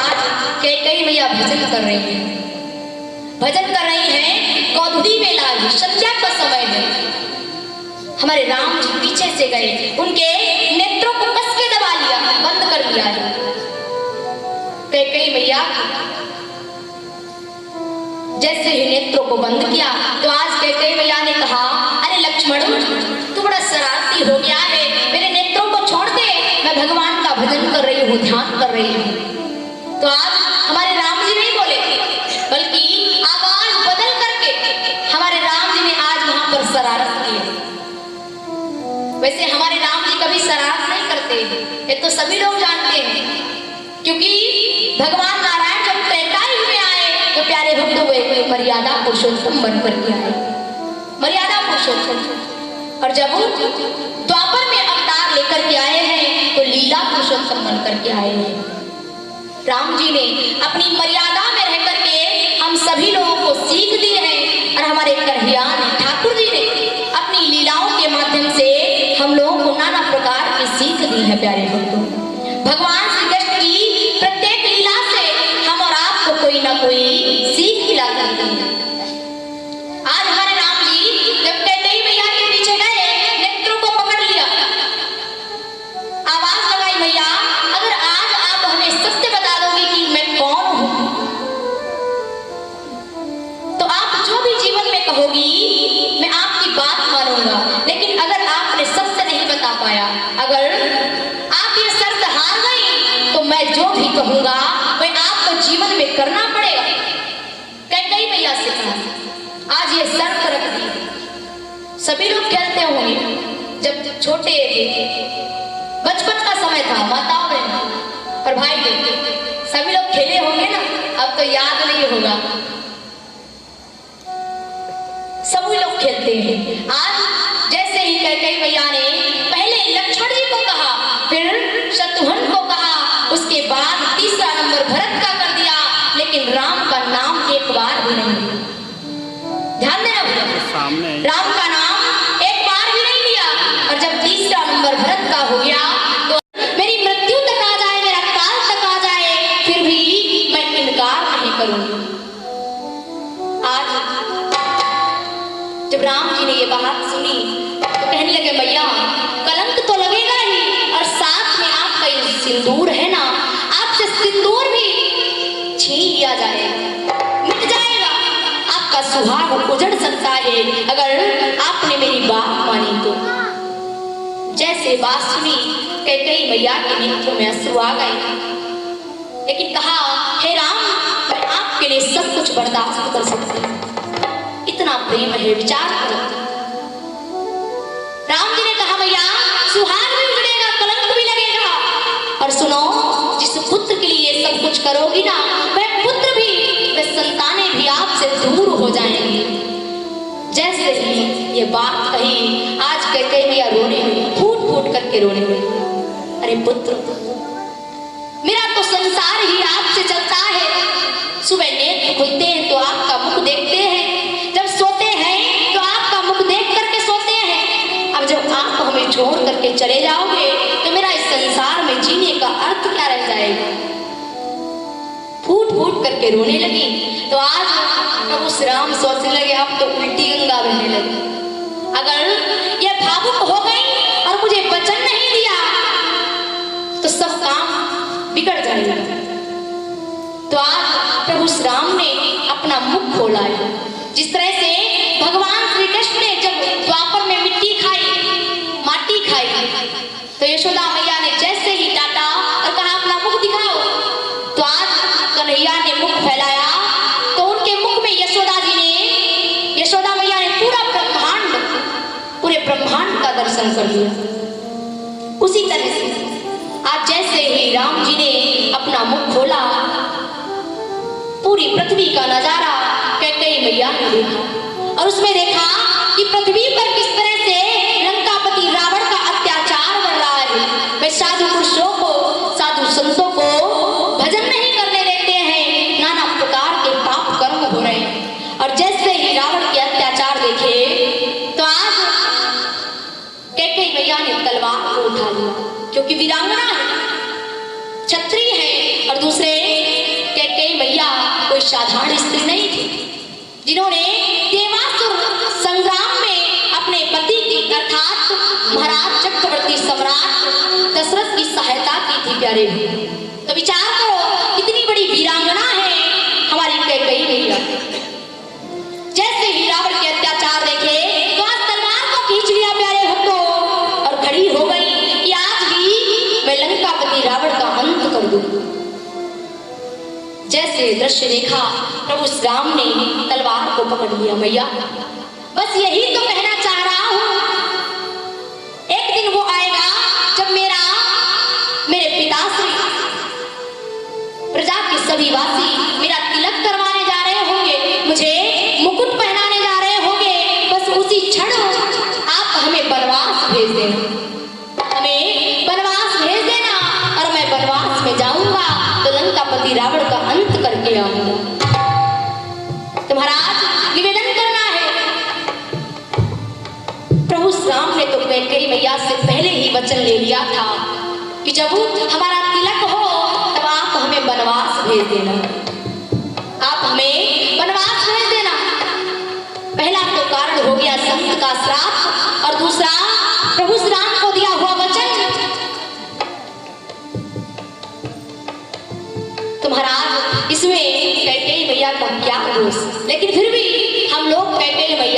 आज कैकेयी मैया भजन कर रही हैं, भजन कर रही हैं। कौधुरी में लागी संध्या का समय है। हमारे राम जी पीछे से गए, उनके नेत्रों को कस के दबा लिया, बंद कर दिया है। कैकेयी मैया जैसे ही नेत्रों को बंद किया तो आज कैकेयी मैया ने कहा, अरे लक्ष्मण तू बड़ा शरारती हो गया है, मेरे नेत्रों को छोड़ दे, मैं भगवान का भजन कर रही हूँ, ध्यान कर रही हूँ। तो आज हमारे राम जी नहीं बोले, बल्कि आवाज बदल करके हमारे राम जी ने आज वहां पर शरारत की। वैसे हमारे राम जी कभी शरारत नहीं करते, ये तो सभी लोग जानते हैं, क्योंकि भगवान नारायण जब त्रेता युग में आए तो प्यारे भक्तों वे मर्यादा पुरुषोत्तम बनकर के आए, मर्यादा पुरुषोत्तम। और जब द्वापर में अवतार लेकर के आए हैं तो लीला पुरुषोत्तम बनकर के आए हैं। राम जी ने अपनी मर्यादा में रह करके हम सभी लोगों को सीख दी है, और हमारे कन्हैया ठाकुर जी ने अपनी लीलाओं के माध्यम से हम लोगों को नाना प्रकार की सीख दी है। प्यारे भक्तों, भगवान श्री कृष्ण की प्रत्येक लीला से हम और आपको कोई ना कोई सीख मिला करती है। आज हमारे राम जी जब कैकेयी मैया के पीछे गए, नेत्रों को पकड़ लिया, आवाज लगाई, मैया अगर आज आप हमें सत्य बता दोगे कि मैं कौन हूं, तो आप जो भी जीवन में कहोगी मैं आपकी बात मानूंगा। लेकिन अगर आपने सत्य नहीं बता पाया, अगर आप ये शर्त हार गई, तो मैं जो भी कहूंगा वह आपको जीवन में करना पड़ेगा। कैकेयी मैया से कहा, आज ये शर्त रख दी। सभी लोग खेलते होंगे, जब छोटे थे, बचपन का समय था, माताओं बहन और भाई बहन सभी लोग खेले होंगे ना, अब तो याद नहीं होगा, सभी लोग खेलते हैं। आज जैसे ही कैकेयी मैया ने पहले लक्ष्मण जी को कहा, फिर शत्रुघ्न को कहा, उसके बाद तीसरा नंबर भरत का कर दिया, लेकिन राम का नाम एक बार भी नहीं लिया। ध्यान देना भैया, राम का नाम एक बार भी नहीं लिया। और जब तीसरा नंबर भरत का हो गया तो मेरी मृत्यु तक आ जाए, मेरा काल तक आ जाए, फिर भी मैं इनकार नहीं करूंगी। आज जब राम जी ने ये बात सुनी तो कहने लगे, मैया कलंक तो लगेगा ही, और साथ में आपका ये सिंदूर है ना, आपसे सिंदूर भी छीन लिया जाएगा, मिट जाएगा, आपका सुहाग उजड़ सकता है अगर आपने मेरी बात मानी तो। जैसे बात सुनी कैकेयी मैया के नेत्रों में अश्रु आ गए, लेकिन कहा, हे राम मैं आपके लिए सब कुछ बर्दाश्त कर सकती हूँ, इतना प्रेम है, विचार करो। राम जी ने कहा, भैया सुहाग भी उजड़ेगा, कलंक भी लगेगा, और सुनो जिस पुत्र के लिए सब कुछ करोगी ना, वह पुत्र भी, वह संतानें भी आपसे दूर हो जाएंगी। जैसे ही ये बात कही, आज कैकेयी मैया रोने लगी, फूट फूट करके रोने लगी। अरे पुत्र, मेरा तो संसार ही आपसे चलता है, सुबह नेत्र खुलते हैं तो आपका मुख देखते हैं, जब सोते हैं तो आपका मुख देख करके सोते हैं। अब जब आप हमें छोड़ करके चले जाओगे तो मेरा इस संसार में जीने का अर्थ क्या रह जाएगा। फूट फूट करके रोने लगी। तो आज प्रभु श्री राम सोचने लगे, अब तो उल्टी गंगा बहने लगी, अगर ये भावुक हो गई और मुझे वचन नहीं दिया तो सब काम बिगड़ जाएगा। तो आज प्रभु श्री राम ने अपना मुख खोला है। जिस तरह से भगवान श्री कृष्ण ने जब द्वापर में मिट्टी खाई, माटी खाई, तो यशोदा मैया ने जैसे ही डांटा और कहा अपना मुख दिखाओ, तो आज कन्हैया ने मुख फैलाया तो उनके मुख में यशोदा मैया ने पूरे ब्रह्मांड का दर्शन कर लिया। उसी तरह से आज जैसे ही राम जी ने अपना मुख खोला, पूरी पृथ्वी का नजारा कैकेयी मैया ने देखा, और उसमें देखा कि पृथ्वी पर किस तरह से लंकापति रावण का अत्याचार बढ़ रहा है। वे साधु पुरुषों को, साधु संतों को भजन नहीं करने देते हैं, नाना प्रकार के पाप कर्म हो रहे हैं। और जैसे ही रावण के अत्याचार देखे तो आज कैकेयी मैया ने तलवार को उठा लिया, क्योंकि वीरांगना है, क्षत्रिय है, और दूसरे जिन्होंने देवासुर संग्राम में अपने पति की अर्थात महाराज चक्रवर्ती सम्राट दशरथ की सहायता की थी प्यारे। तो विचार करो कितनी बड़ी वीरांगना है हमारी कैकेयी मैया। जैसे ही रावण के अत्याचार देखे तो आज तलवार को खींच लिया प्यारे भक्तों और खड़ी हो गई कि आज ही मैं लंकापति रावण का अंत कर दूं। जैसे दृश्य देखा प्रभु श्री राम ने तलवार को पकड़ लिया। मैया बस यही तो कहना चाह रहा हूं, एक दिन वो आएगा जब मेरे पिताश्री प्रजा के सभी वासी मेरा तिलक करवाने जा रहे होंगे, मुझे मुकुट पहनाने जा रहे होंगे। बस उसी क्षण आप हमें बनवास भेज देना, हमें बनवास भेज देना और मैं बनवास में जाऊंगा तो लंकापति रावण का अंत करके आऊंगा। तो महाराज निवेदन करना है। प्रभु श्री राम ने तो कैकेयी मैया से पहले ही वचन ले लिया था कि जब हमारा तिलक हो तब आप हमें बनवास भेज देना, आप हमें बनवास भेज देना। पहला तो कारण हो गया संत का श्राप और दूसरा